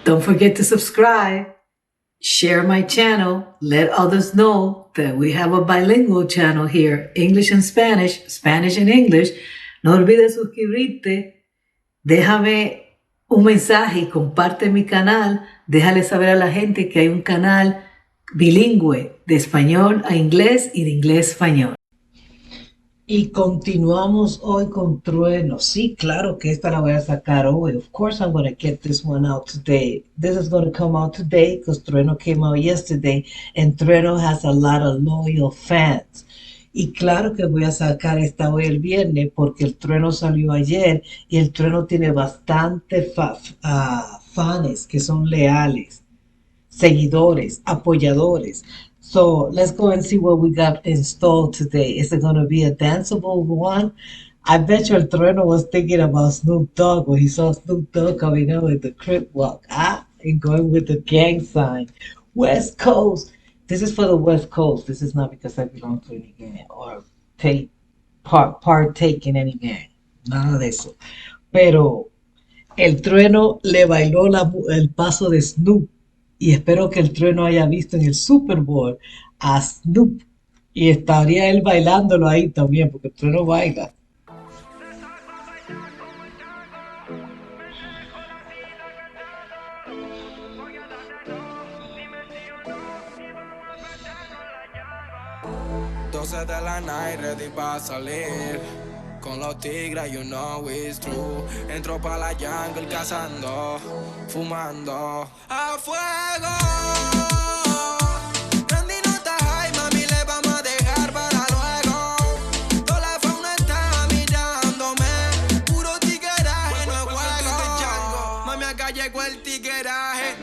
Don't forget to subscribe, share my channel, let others know that we have a bilingual channel here, English and Spanish, Spanish and English. No olvides suscribirte, déjame un mensaje y comparte mi canal. Déjale saber a la gente que hay un canal bilingüe de español a inglés y de inglés a español. Y continuamos hoy con Trueno. Sí, claro que esta la voy a sacar hoy. Of course I'm going to get this one out today. This is going to come out today because Trueno came out yesterday and Trueno has a lot of loyal fans. Y claro que voy a sacar esta hoy el viernes porque el Trueno salió ayer y el Trueno tiene bastante fans que son leales, seguidores, apoyadores. So let's go and see what we got installed today. Is it going to be a danceable one? I bet you el Trueno was thinking about Snoop Dogg when he saw Snoop Dogg coming out with the crip walk. And going with the gang sign. West Coast. This is for the West Coast. This is not because I belong to any gang or partake in any gang. Nada de eso. Pero el Trueno le bailó el paso de Snoop. Y espero que el Trueno haya visto en el Super Bowl a Snoop. Y estaría él bailándolo ahí también, porque el Trueno baila. De la night, ready pa' salir con los tigres, you know it's true. Entro pa' la jungle cazando, fumando a fuego. Randy no está high, mami, le vamos a dejar para luego. Toda la fauna está mirándome, puro tigueraje, no es juego. Mami, acá llegó el tigueraje,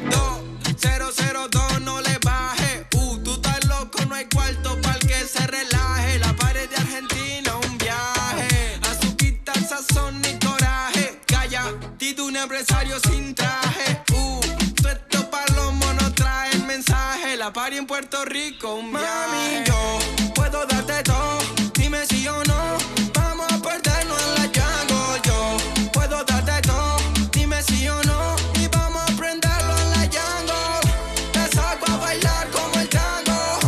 2002, no le baje. Tú estás loco, no hay cuarto para el que se relaje. La pared de Argentina, un viaje. Azuquita, sazón y coraje. Calla, Tito, un empresario sin traje. Esto pa' los monos trae el mensaje. La party en Puerto Rico, un viaje. Mami, yo puedo darte todo. Dime si o no. Vamos a perdernos en la jungle. Yo puedo darte todo. Dime si o no. Y vamos a prenderlo en la jungle. Te saco a bailar como el tango.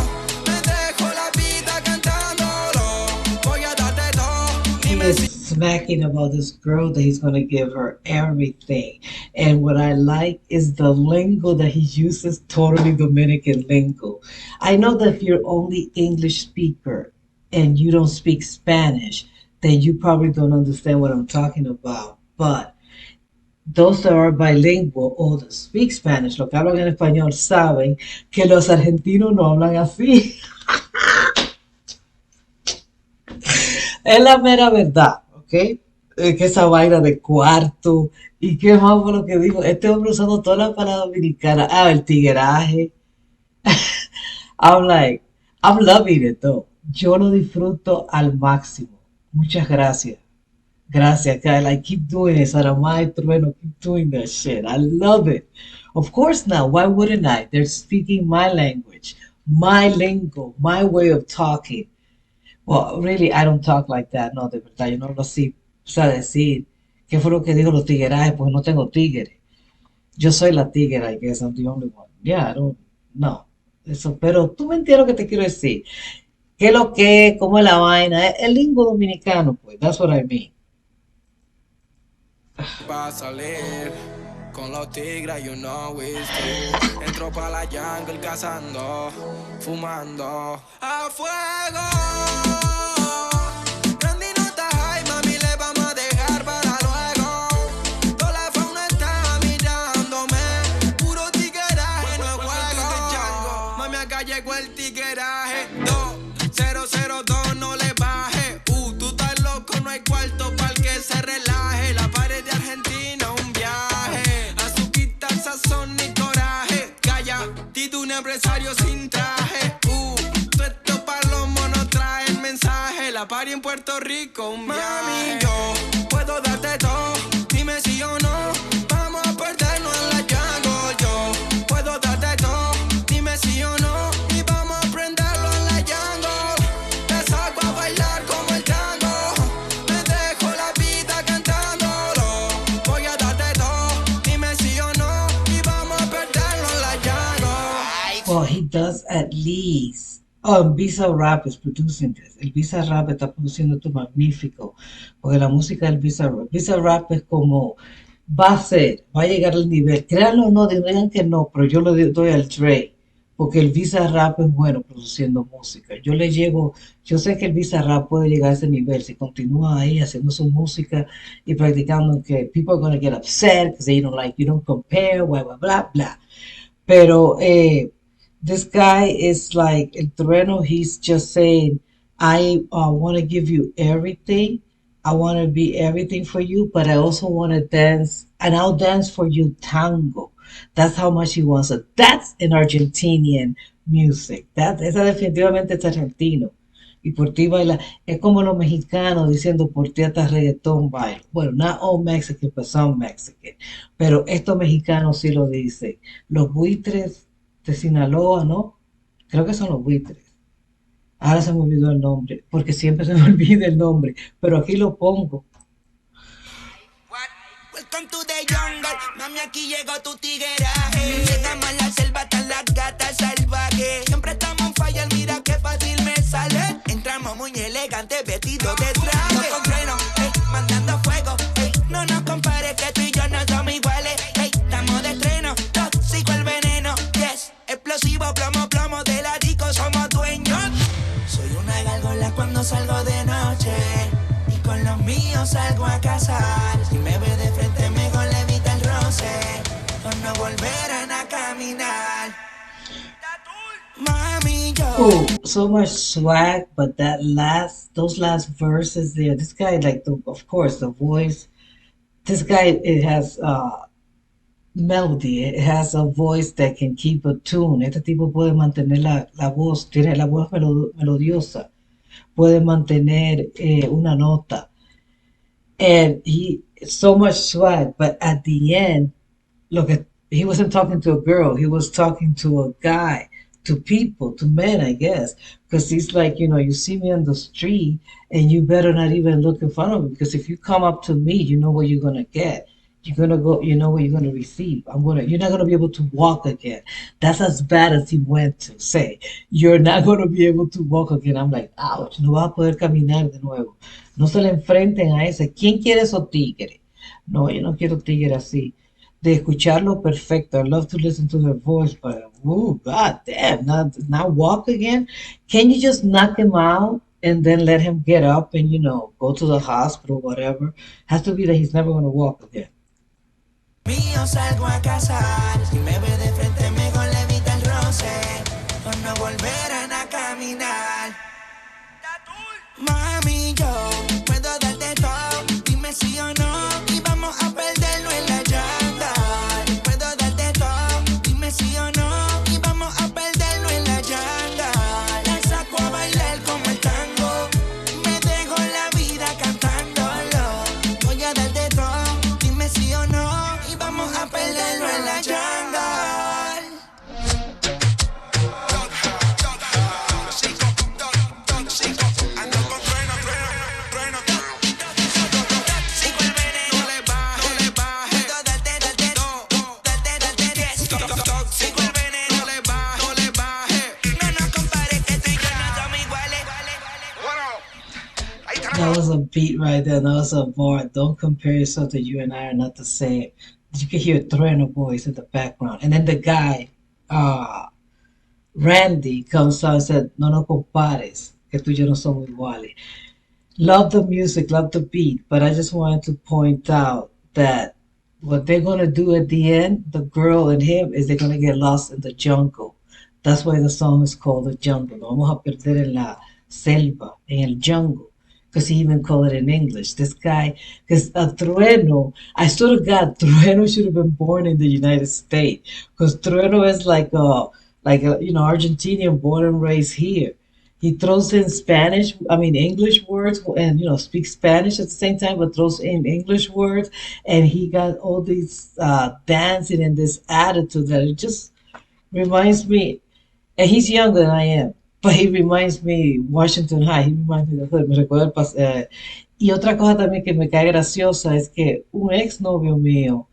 Me dejo la vida cantándolo. Voy a darte todo. He is smacking about this girl that he's going to give her everything. And what I like is the lingo that he uses, totally Dominican lingo. I know that if you're only English speaker and you don't speak Spanish, then you probably don't understand what I'm talking about. But those that are bilingual or that speak Spanish, lo que hablan en español, saben que los argentinos no hablan así. Es la mera verdad, ¿ok? Que esa vaina de cuarto y qué más fue lo que dijo. Este hombre usando todas las palabras dominicanas. El tigueraje. I'm loving it though. Yo lo disfruto al máximo. Muchas gracias. Gracias, guys. Like, keep doing it. Saramay, Trueno, keep doing that shit. I love it. Of course now. Why wouldn't I? They're speaking my language, my lingo, my way of talking. Well, really, I don't talk like that. No, de verdad, yo no lo sé decir. ¿Qué fue lo que dijo los tiguerajes? Pues no tengo tigre. Yo soy la tigre, I guess. I'm the only one. Yeah, I don't know. Eso, pero tú me entiendes lo que te quiero decir. ¿Qué es lo que? ¿Cómo es la vaina? El lingo dominicano, pues. That's what I mean. Pa' salir con los tigres, you know it's true. Entro pa' la jungle cazando, fumando a fuego. Randy no está high, mami, le vamos a dejar para luego. Toda la fauna está mirándome, puro tigueraje, no es juego. Mami, acá llegó el tigueraje, 2002, no le baje. Tú estás loco, no hay cuarto para el que se relaje. La pared de Argentina, un viaje. Azuquita, sazón y coraje. Calla, Tito, un empresario sin traje. Esto pa' los monos trae el mensaje. La party en Puerto Rico, un viaje. Mami, yo puedo darte todo. Dime si o no. Vamos a perdernos en la jungle. Yo puedo darte todo. Dime si o no. Y vamos a prenderlo en la jungle. Te saco a bailar como el tango. Me dejo la vida cantándolo. Voy a darte todo. Dime si o no. Y vamos Oh, he does at least. Oh, Bizarrap is producing this. El Bizarrap está produciendo esto magnífico. Porque la música del Bizarrap. Bizarrap es como. Va a ser, va a llegar al nivel. Créanlo o no, digan que no, pero yo le doy al Dre. Porque el Bizarrap es bueno produciendo música. Yo le llego. Yo sé que el Bizarrap puede llegar a ese nivel si continúa ahí haciendo su música y practicando que people are going to get upset because they don't like, you don't compare, blah, blah, blah, blah. Pero this guy is like El Trueno. He's just saying, I want to give you everything. I want to be everything for you, but I also want to dance, and I'll dance for you tango. That's how much he wants it. That's an Argentinian music. Esa definitivamente es argentino. Y por ti baila, es como los mexicanos diciendo por ti hasta reggaetón baila. Bueno, not all Mexican, but some Mexican. Pero estos mexicanos sí lo dicen. Los buitres de Sinaloa, ¿no? Creo que son los buitres. Ahora se me olvidó el nombre, porque siempre se me olvida el nombre, pero aquí lo pongo. What? Welcome to the jungle, mami, aquí llegó tu tigueraje. Llegamos a la selva, están las gatas salvajes. Siempre estamos en fire, mira qué fácil me sale. Entramos muy elegantes, vestidos de traje. Nos con Trueno, mandando fuego. No nos compares que tú y yo no somos iguales. Estamos de estreno, tóxico el veneno. Yes, explosivo, plomo, plomo de la disco, somos dueños. Soy una gárgola cuando salgo de noche. Y con los míos salgo a cazar. Si me ve de frente mejor le evita el roce. O no volverán a caminar. Mami, yo. Oh, so much swag, but those last verses there, this guy, like, of course, the voice, this guy, it has melody, it has a voice that can keep a tune. Este tipo puede mantener la voz, tiene la voz melodiosa, puede mantener una nota. And so much swag, but at the end, look at, he wasn't talking to a girl, he was talking to a guy, to people, to men, I guess, because he's like, you see me on the street and you better not even look in front of me, because if you come up to me, you know what you're going to get. You're going to go, you know what you're going to receive. You're not going to be able to walk again. That's as bad as he went to say, you're not going to be able to walk again. I'm like, ouch, no vas a poder caminar de nuevo. No se le enfrenten a ese. ¿Quién quiere esos tigres? No, yo no quiero tigres así. De escucharlo perfecto. I love to listen to their voice, but ooh, god damn, not walk again. Can you just knock him out and then let him get up and go to the hospital, whatever? Has to be that he's never going to walk again. Mío salgo a cazar. Si me ve de frente mejor le evita el roce. O no volverán a caminar. Mami, yo puedo darte todo. Dime sí o no. Y vamos a perderlo en la llanta. Puedo darte todo. Dime sí o no. Y vamos a perderlo en la llanta. La saco a bailar como el tango. Me dejo la vida cantándolo. Voy a darte todo. Dime sí o no. Y vamos a perderlo en la llanta. That was a beat right there. That was a bar. Don't compare yourself to you and I are not the same. You can hear Trueno voice in the background. And then the guy, Randy, comes out and said, no nos compares, que tú y yo no somos iguales. Love the music, love the beat, but I just wanted to point out that what they're going to do at the end, the girl and him, is they're going to get lost in the jungle. That's why the song is called The Jungle. Nos vamos a perder en la selva, en el jungle. Because he even called it in English. This guy, because Trueno, I sort of got Trueno should have been born in the United States. Because Trueno is like a Argentinian born and raised here. He throws in Spanish, I mean English words, and speaks Spanish at the same time, but throws in English words, and he got all these dancing and this attitude that it just reminds me. And he's younger than I am, but he reminds me Washington High. He reminds me de hood. Me recuerda y otra cosa también que me cae graciosa es que un ex novio mío,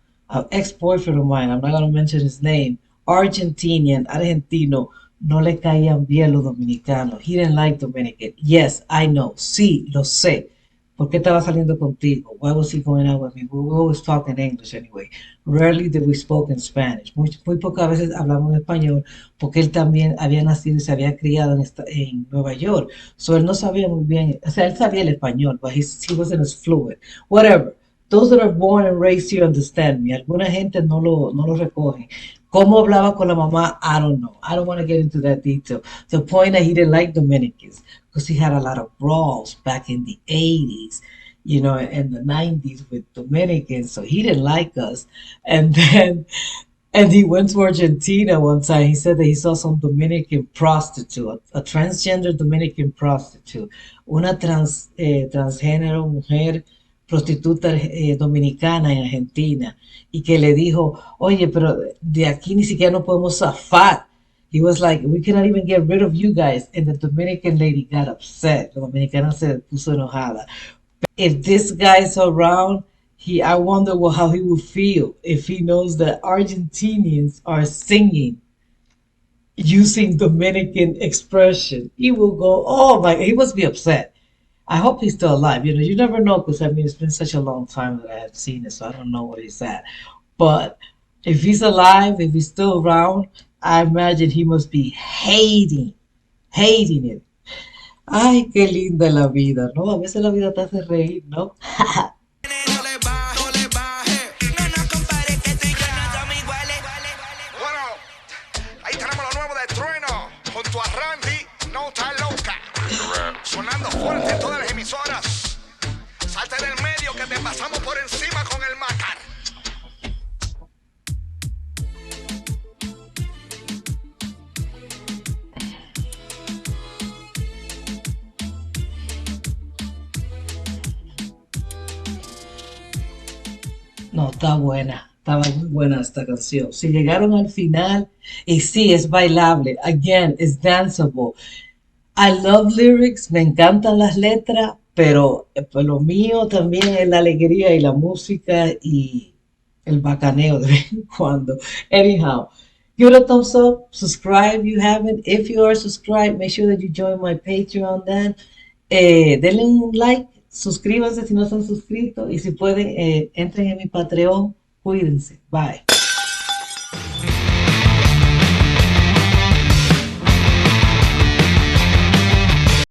ex boyfriend of mine, I'm not going to mention his name, Argentinian, argentino, no le caían bien los dominicanos. He didn't like Dominican. Yes, I know. Sí, lo sé. ¿Por qué estaba saliendo contigo? Why was he going out with me? We were always talking English anyway. Rarely did we spoke in Spanish. Muy pocas veces hablamos en español porque él también había nacido y se había criado en Nueva York. So él no sabía muy bien, o sea, él sabía el español, but he wasn't as fluent. Whatever. Those that are born and raised here understand me. Alguna gente no lo recoge. ¿Cómo hablaba con la mamá? I don't know. I don't want to get into that detail. The point that he didn't like Dominicans because he had a lot of brawls back in the 80s, you know, and the 90s with Dominicans. So he didn't like us. And then, and he went to Argentina one time. He said that he saw some Dominican prostitute, a transgender Dominican prostitute, una transgénero mujer prostituta dominicana en Argentina, y que le dijo, oye, pero de aquí ni siquiera no podemos zafar. He was like, we cannot even get rid of you guys. And the Dominican lady got upset. La dominicana se puso enojada. If this guy's around, I wonder how he would feel if he knows that Argentinians are singing using Dominican expression. He will go, oh my, he must be upset. I hope he's still alive. You know, you never know because I mean, it's been such a long time that I have seen it, so I don't know where he's at. But if he's alive, if he's still around, I imagine he must be hating it. Ay, qué linda la vida, ¿no? A veces la vida te hace reír, ¿no? No le baje, no le baje. No nos compare que tú y yo no somos iguales. Bueno, ahí tenemos lo nuevo de Trueno, junto a Randy, No Está Loca. Sonando fuerte en todas las emisoras. Salte del medio que te pasamos por encima con el Macar. No, está buena, estaba muy buena esta canción. Si llegaron al final, y sí, es bailable. Again, it's danceable. I love lyrics, me encantan las letras, pero pues lo mío también es la alegría y la música y el bacaneo de vez en cuando. Anyhow, give it a thumbs up, subscribe if you haven't. If you are subscribed, make sure that you join my Patreon then. Denle un like, suscríbanse si no están suscritos y si pueden, entren en mi Patreon. Cuídense. Bye.